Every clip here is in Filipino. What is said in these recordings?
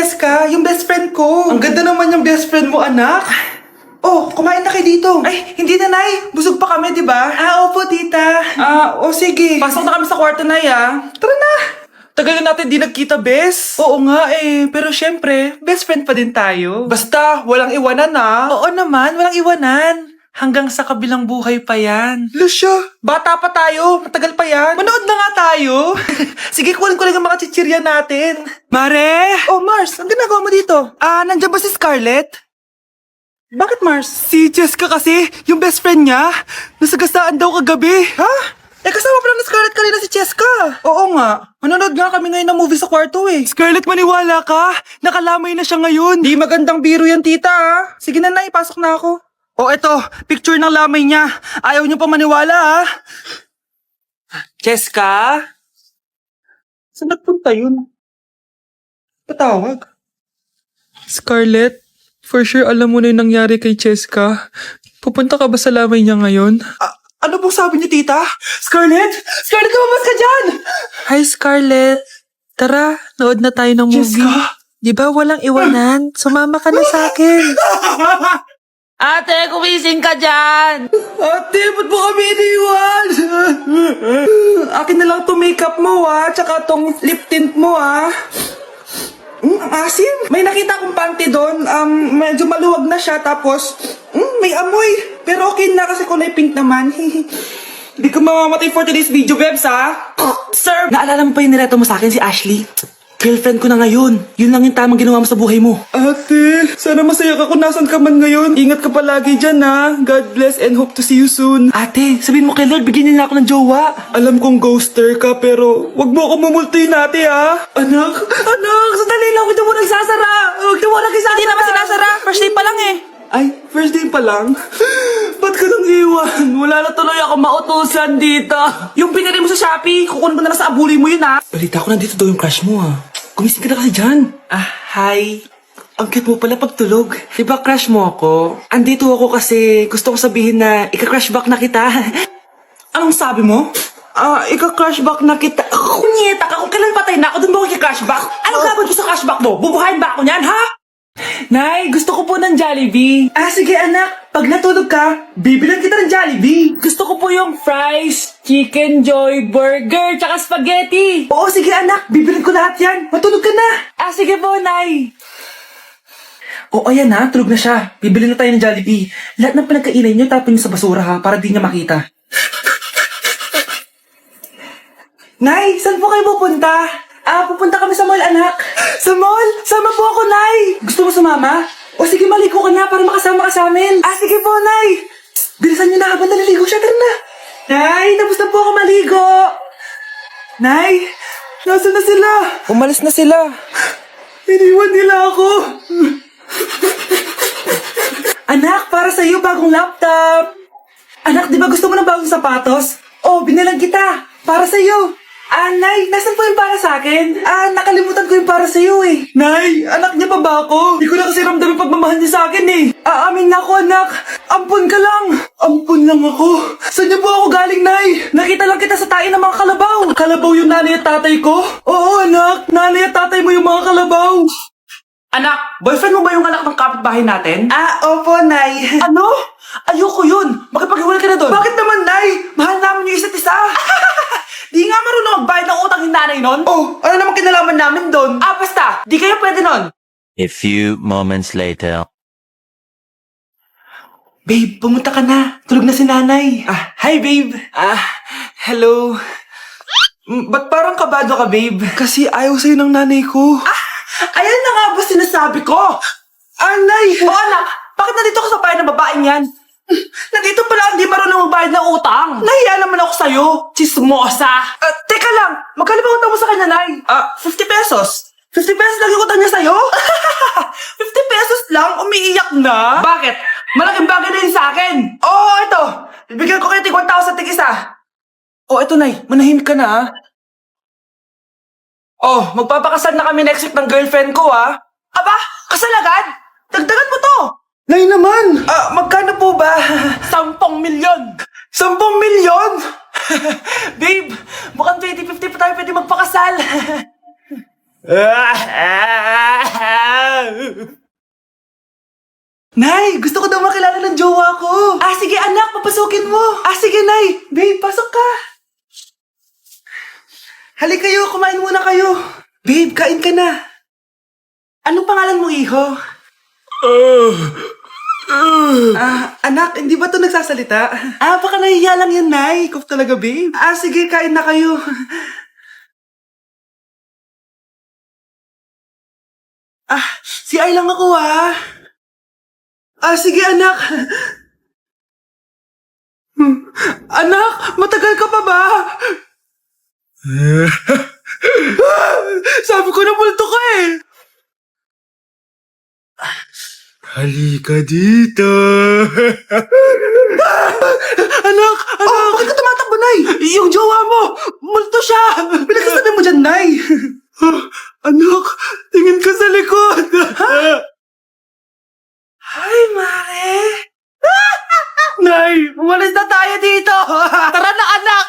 Cheska, yung best friend ko. Ang ganda naman yung best friend mo, anak. Oh, kumain na kayo dito. Ay, hindi na, Nay. Busog pa kami, di ba? Opo, tita. Sige. Pasok na kami sa kwarto, Nay, Tara na. Tagal na natin di nagkita, bes. Oo nga pero syempre, best friend pa din tayo. Basta, walang iwanan Oo naman, walang iwanan. Hanggang sa kabilang buhay pa yan. Lucia, bata pa tayo. Matagal pa yan. Manood na nga tayo. Sige, kunin ko lang ang mga chichirya natin. Mare! Oh, Mars, ang ginagawa mo dito? Nandiyan ba si Scarlett? Bakit, Mars? Si Cheska kasi, yung best friend niya, nasagasaan daw kagabi. Ha? Kasama pala na Scarlett kanina si Cheska. Oo nga. Manonood nga kami ngayon ng movie sa kwarto Scarlett, maniwala ka. Nakalamay na siya ngayon. Di magandang biro yan, tita Sige na, ipasok na ako. Eto, picture ng lamay niya. Ayaw niyo pa maniwala, Cheska? Saan nagpunta yun? Patawag. Scarlett, for sure alam mo na yung nangyari kay Cheska. Pupunta ka ba sa lamay niya ngayon? Ano pong sabi niyo, tita? Scarlett? Scarlett, lumabas ka dyan! Hi, Scarlett. Tara, nood na tayo ng movie. Cheska? Di ba walang iwanan? Sumama ka na sa akin. Ate, kumising ka dyan! Ate, ba't mo kami iniwan? Akin na lang to makeup mo, tsaka tong lip tint mo, ang asim. May nakita akong panty doon. Medyo maluwag na siya, tapos may amoy. Pero okay na kasi kulay pink naman. Hindi ka mamamatay for today's video, Bebs, Sir! Naalala mo pa yung nireto mo sa akin si Ashley? Girlfriend ko na ngayon. Yun lang yung tamang ginawa mo sa buhay mo. Ate, sana masaya ka kung nasan ka man ngayon. Ingat ka palagi dyan, God bless and hope to see you soon. Ate, sabihin mo kay Lord, bigyan niya na ako ng jowa. Alam kong ghoster ka, pero wag mo ako mamultuin, ate, Anak, Sandali lang, huwag na mo nagsasara. Huwag na mo nagsasara. Hindi naman sinasara. First day pa lang Ay, first day pa lang? Ba't ka nang iwan? Wala na tuloy ako mautusan dito. Yung pinili mo sa Shopee, kukunin mo na lang sa abuli mo yun, Balita ko nandito daw yung crush mo, Gumising ka na kasi dyan. Hi. Ang cute mo pala pagtulog. Diba crush mo ako? Andito ako kasi gusto ko sabihin na ika-crush back na kita. Anong sabi mo? Ika-crush back na kita. Kunyeta ka, kung kailan patay na ako, dun ba ako ika-crush back? Anong gagawin ko sa crush back mo? Bubuhayin ba ako niyan, ha? Nay, gusto ko po ng Jollibee. Sige anak, pag natulog ka, bibilan kita ng Jollibee. Gusto ko po yung fries, chicken joy, burger, tsaka spaghetti. Oo, sige anak, bibilan ko lahat yan. Matulog ka na. Sige po, Nay. Ayan tulog na siya. Bibilan na tayo ng Jollibee. Lahat ng pinagkainan niyo, tapon niyo sa basura para di niya makita. Nay, saan po kayo pupunta? Pupunta kami sa mall, anak. Sa mall? Sama po ako, Nay. Gusto mo sumama? Sige, maligo ka na para makasama ka sa amin. Sige po, Nay. Bilisan niyo na habang naliligo siya. Tara na. Nay, tapos na po ako maligo. Nay, nasaan na sila? Umalis na sila. Iniwan nila ako. Anak, para sa'yo bagong laptop. Anak, di ba gusto mo ng bagong sapatos? Binilang kita. Para sa'yo. Nay, nasan po yung para sa akin? Nakalimutan ko yung para sa'yo Nay, anak niya pa ba ako? Hindi ko na kasi ramdam yung pagmamahal niya sa akin Aamin na ako, anak. Ampun ka lang. Ampun lang ako. Saan niyo po ako galing, Nay? Nakita lang kita sa tae ng mga kalabaw. Kalabaw yung nanay at tatay ko? Oo, anak. Nanay at tatay mo yung mga kalabaw. Anak, boyfriend mo ba yung anak ng kapitbahay natin? Opo, Nay. Ano? Ayoko yun. Makipag-iwalay ka na doon. Bakit naman, Nay? Mahal namin yung isa't isa. Di nga marunong magbayad ng utang yung nanay nun? Ano naman kinalaman namin doon? Basta, di kayo pwede nun. A few moments later. Babe, pumunta ka na. Tulog na si nanay. Hi, babe. Hello. Ba't parang kabado ka, babe? Kasi ayaw sa'yo ng nanay ko. Ayan na nga ba sinasabi ko? Nay! Anak, bakit nandito ka sa bahay ng babaeng yan? Nandito pala hindi marunong magbayad ng utang. Nahiya naman ako sa'yo. Chismosa. Teka lang, magkano ba utang mo sa kanya, Nay? 50 pesos. 50 pesos lang yung utang niya sa'yo? 50 pesos lang? Umiiyak na? Bakit? Malaking bagay na yun sa akin. Ito. Bibigyan ko kayo tig 1,000 tig isa. Ito, Nay. Manahimik ka na, magpapakasal na kami next week ng girlfriend ko, Aba, kasal agad? Dagdagan mo to. Nay naman! Magkano po ba? 10 milyon! 10 milyon? Babe, mukhang 20-50 pa tayo pwede magpakasal. papasukin mo. Sige, Nay. Babe, pasok ka. Halik kayo, kumain muna kayo. Babe, kain ka na. Anong pangalan mo, iho? Anak, hindi ba to nagsasalita? Baka nahihiya lang yan, Nay. Ikaw talaga, babe. Sige, kain na kayo. CR lang ako, sige, anak. Anak, matagal ka pa ba? Sabi ko na multo ka eh. Halika dito. Anak! Bakit ka tumatakbo, Nay? Yung jowa mo! Multo siya! Pinagsasabi mo dyan, Nay! Anak! Tingin ka sa likod! Hi, Mare! Nay! Umalis na tayo dito! Tara na, anak!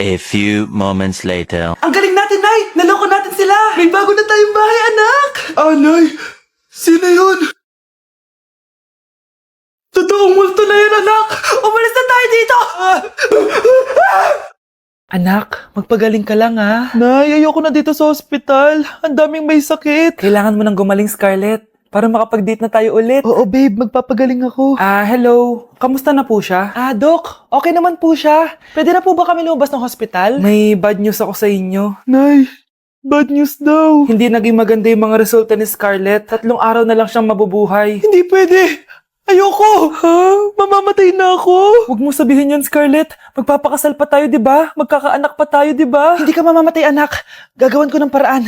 A few moments later. Ang galing natin, Nay! Naloko natin sila! May bago na tayong bahay, anak! Nay! Sino yun? Totoong multo na yun, anak! Umalis na tayo dito! Anak, magpagaling ka lang Nay, ayoko na dito sa ospital. Ang daming may sakit. Kailangan mo nang gumaling, Scarlett, para makapag-date na tayo ulit. Oo, babe, magpapagaling ako. Hello. Kamusta na po siya? Doc, okay naman po siya. Pwede na po ba kami lumabas ng hospital? May bad news ako sa inyo. Nay, bad news daw. Hindi naging maganda yung mga resulta ni Scarlett. 3 araw na lang siyang mabubuhay. Hindi pwede. Ayoko! Mamamatay na ako! Huwag mo sabihin yun, Scarlett. Magpapakasal pa tayo, di ba? Magkakaanak pa tayo, di ba? Hindi ka mamamatay, anak. Gagawan ko ng paraan.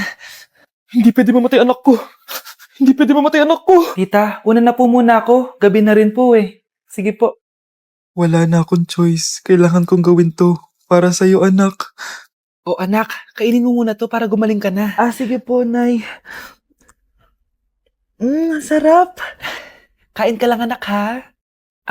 Hindi pwede mamatay anak ko. Hindi pwede mamatay anak ko. Tita, una na po muna ako. Gabi na rin po eh. Sige po. Wala na akong choice. Kailangan kong gawin to. Para sa'yo, anak. O anak, kainin mo muna to para gumaling ka na. Sige po, Nay. Sarap. Kain ka lang, anak,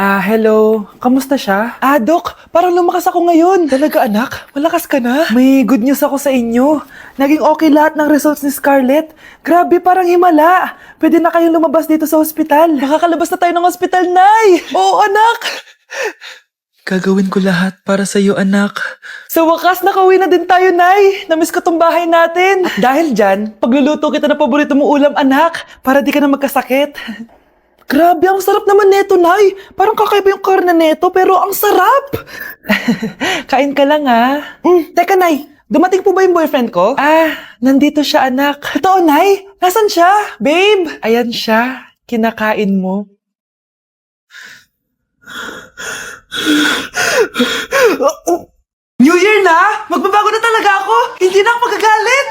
hello. Kamusta siya? Doc, parang lumakas ako ngayon. Talaga, anak? Malakas ka na? May good news ako sa inyo. Naging okay lahat ng results ni Scarlett. Grabe, parang himala. Pwede na kayong lumabas dito sa ospital. Makakalabas na tayo ng ospital, Nay! Oo, anak! Gagawin ko lahat para sa'yo, anak. Sa wakas, nakauwi na din tayo, Nay. Namiss ko tong bahay natin. At dahil dyan, pagluluto kita ng paborito mong ulam, anak, para di ka na magkasakit. Grabe, ang sarap naman neto, Nay. Parang kakaiba yung karne neto, pero ang sarap. Kain ka lang, Teka, Nay, dumating po ba yung boyfriend ko? Nandito siya, anak. Totoo, Nay? Nasaan siya? Babe? Ayan siya. Kinakain mo. New Year na! Magbabago na talaga ako! Hindi na ako magagalit!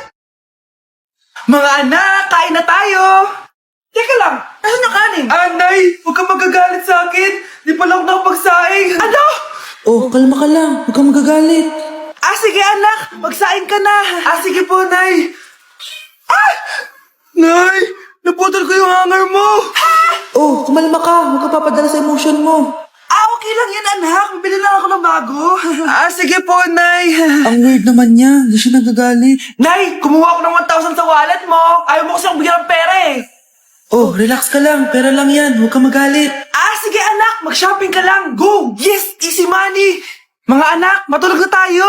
Mga anak, kain na tayo! Teka lang, nasan yung kanin? Nay, huwag kang magagalit sa akin! Di pa lang nakapagsaing! Ano? Kalma ka lang. Huwag kang magagalit. Sige anak, magsaing ka na! Sige po, Nay! Nay, naputol ko yung hanger mo! Kumalma ka. Huwag ka papadala sa emotion mo. Okay lang yan, anak. Bibili lang ako ng bago. Sige po, Nay. Ang weird naman niya. Hindi siya nagagalit. Nay, kumuha ko ng 1,000 sa wallet mo. Ayaw mo kasi akong bigyan ng pera eh. Relax ka lang. Pera lang yan. Huwag ka magalit. Sige anak, mag-shopping ka lang. Go! Yes, easy money. Mga anak, matulog na tayo.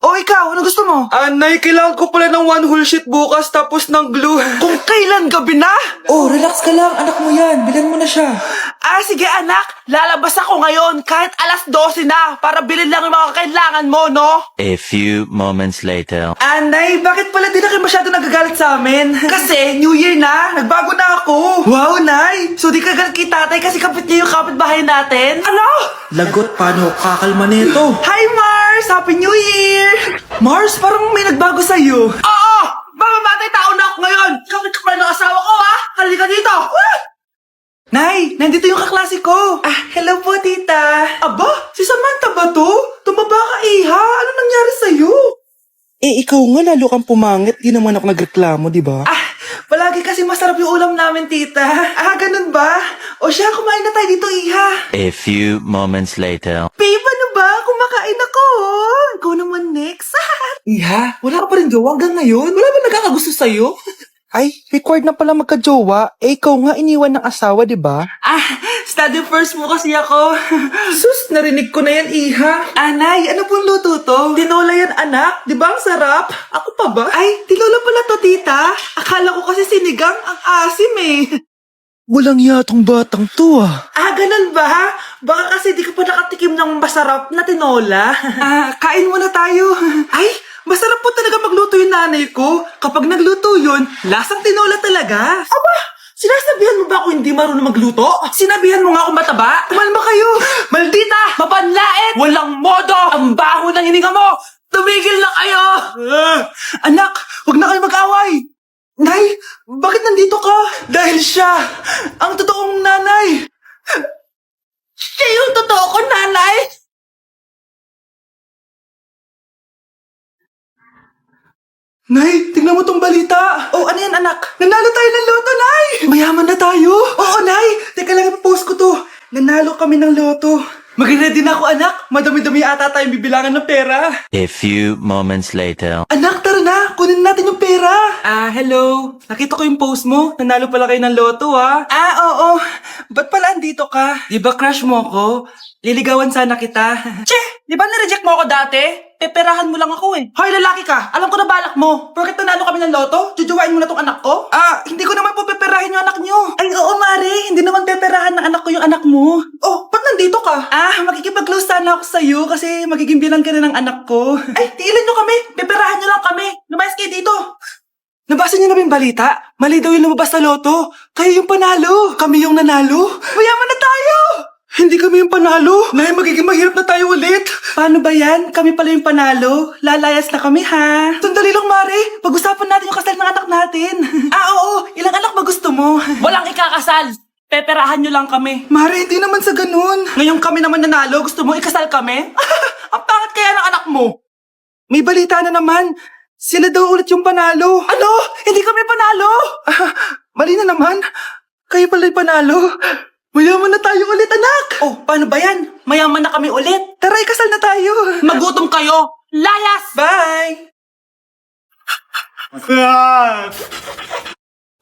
Ikaw, ano gusto mo? Nay, kailangan ko pala ng 1 whole sheet bukas tapos ng glue. Kung kailan gabi na? Relax ka lang. Anak mo yan. Bilan mo na siya. Sige anak, lalabas ako ngayon kahit 12:00 na para bilhin lang yung mga kailangan mo, no? A few moments later. Nay, bakit pala di na kayo masyado nagagalit sa amin? Kasi New Year na, nagbago na ako. Wow, Nay! So di ka galit kay tatay kasi kapit niya yung kapitbahay natin? Ano? Lagot, paano kakalma nito? Hi, Mars! Happy New Year! Mars, parang may nagbago sa'yo. Oo! Mamamatay tao na ako ngayon! Kapit ka pala ng asawa ko, Halika dito! Nay, nandito yung kaklase ko. Hello po, tita. Aba, si Samantha ba to? Tumaba ka, iha. Ano nangyari sa'yo? Ikaw nga lalo kang pumangit. Di naman ako nagreklamo, di ba? Palagi kasi masarap yung ulam namin, tita. Ganun ba? O siya, kumain na tayo dito, iha. A few moments later. Babe, ano ba? Kumakain ako. Go naman next. Iha, wala ka pa rin jowa hanggang ngayon? Wala ba nagkakagusto sa'yo? Ay, required na pala magka-jowa. Ikaw nga iniwan ng asawa, di ba? Study first mo kasi ako. Sus, narinig ko na yan, Iha. Anay, ano pong luto to? Tinola yan, anak. Di ba ang sarap? Ako pa ba? Ay, tinola pala to, tita. Akala ko kasi sinigang ang asim eh. Walang yatong batang to ah. Ah, ganun ba? Baka kasi di ka pa nakatikim ng masarap na tinola. Kain muna tayo. Ay, masarap po talaga magluto yung nanay ko. Kapag nagluto yun, lasang tinola talaga. Aba, sinasabihan mo ba ako hindi marunong magluto? Sinabihan mo nga ako mataba? Kumalma kayo. Maldita! Mapanlait! Walang modo! Ang baho ng hininga mo! Tumigil na kayo! Anak, huwag na kayo mag-away! Nay, bakit nandito ka? Dahil siya, ang totoong nanay. Siya yung totoo ko, nanay? Nay, tingnan mo tong balita. Oh, ano yan, anak? Nanalo tayo ng loto, Nay! Mayaman na tayo? Oo, Nay! Teka lang, ipopost ko to. Nanalo kami ng loto. Mag-ready na ako, anak. Madami-dami ata tayong bibilangan ng pera. A few moments later. Anak, tara na. Kunin natin yung pera. Hello. Nakita ko yung post mo. Nanalo pala kayo ng loto, ah. Oo. Ba't pala andito ka? Di ba crush mo ako? Liligawan sana kita. Che! Di ba nireject mo ako dati? Peperahan mo lang ako eh. Hoy, lalaki ka! Alam ko na balak mo. Porket nanalo kami ng loto, jujuwain mo na tong anak ko? Hindi ko naman po peperahin yung anak nyo. Ay, oo, Mare. Hindi naman peperahan ng anak ko yung anak mo. Oh, ba't nandito ka? Makikipag-close sana ako sa'yo kasi magiging bilang ka na ng anak ko. Ay, tiilan nyo kami. Peperahan nyo lang kami. Lumayas kayo dito. Nabasa niyo na ba yung balita? Mali daw yung lumabas sa loto. Kayo yung panalo. Kami yung nanalo. Mayaman na tayo! Hindi kami yung panalo. Nay, magiging mahirap na tayo ulit. Paano ba yan? Kami pala yung panalo. Lalayas na kami, ha? Sandali lang, Mare. Pag-usapan natin yung kasal ng anak natin. Oo. Ilang anak ba gusto mo? Walang ikakasal. Peperahan nyo lang kami. Mare, hindi naman sa ganun. Ngayong kami naman nanalo, gusto mo ikasal kami? Ang pangit kaya ng anak mo. May balita na naman. Sila daw ulit yung panalo. Ano? Hindi kami panalo? Mali na naman. Kayo pala yung panalo. Mayaman na tayo ulit, anak! Oh, paano ba yan? Mayaman na kami ulit. Tara, ikasal na tayo. Magutom kayo. Layas! Bye!